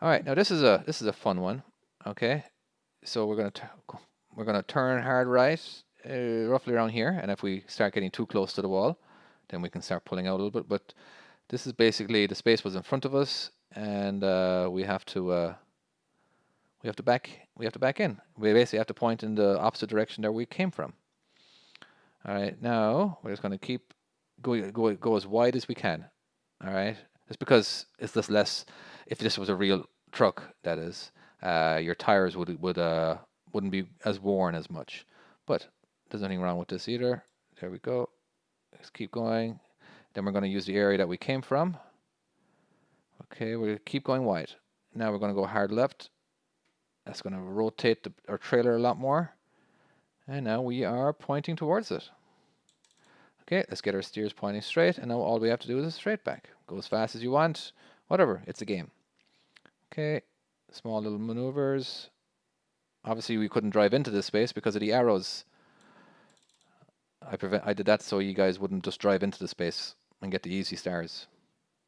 All right, now this is a fun one. Okay, so we're gonna turn hard right, roughly around here, and if we start getting too close to the wall, then we can start pulling out a little bit. But this is basically the space was in front of us, and we have to back in. We basically have to point in the opposite direction that we came from. All right, now we're just going to keep go as wide as we can. All right, just because it's just less. If this was a real truck, that is, your tires wouldn't be as worn as much. But there's nothing wrong with this either. There we go. Let's keep going. Then we're going to use the area that we came from. Okay, we keep going wide. Now we're going to go hard left. That's going to rotate our trailer a lot more. And now we are pointing towards it. Okay, let's get our steers pointing straight, and now all we have to do is a straight back. Go as fast as you want, whatever, it's a game. Okay, small little maneuvers. Obviously we couldn't drive into this space because of the arrows. I did that so you guys wouldn't just drive into the space and get the easy stars.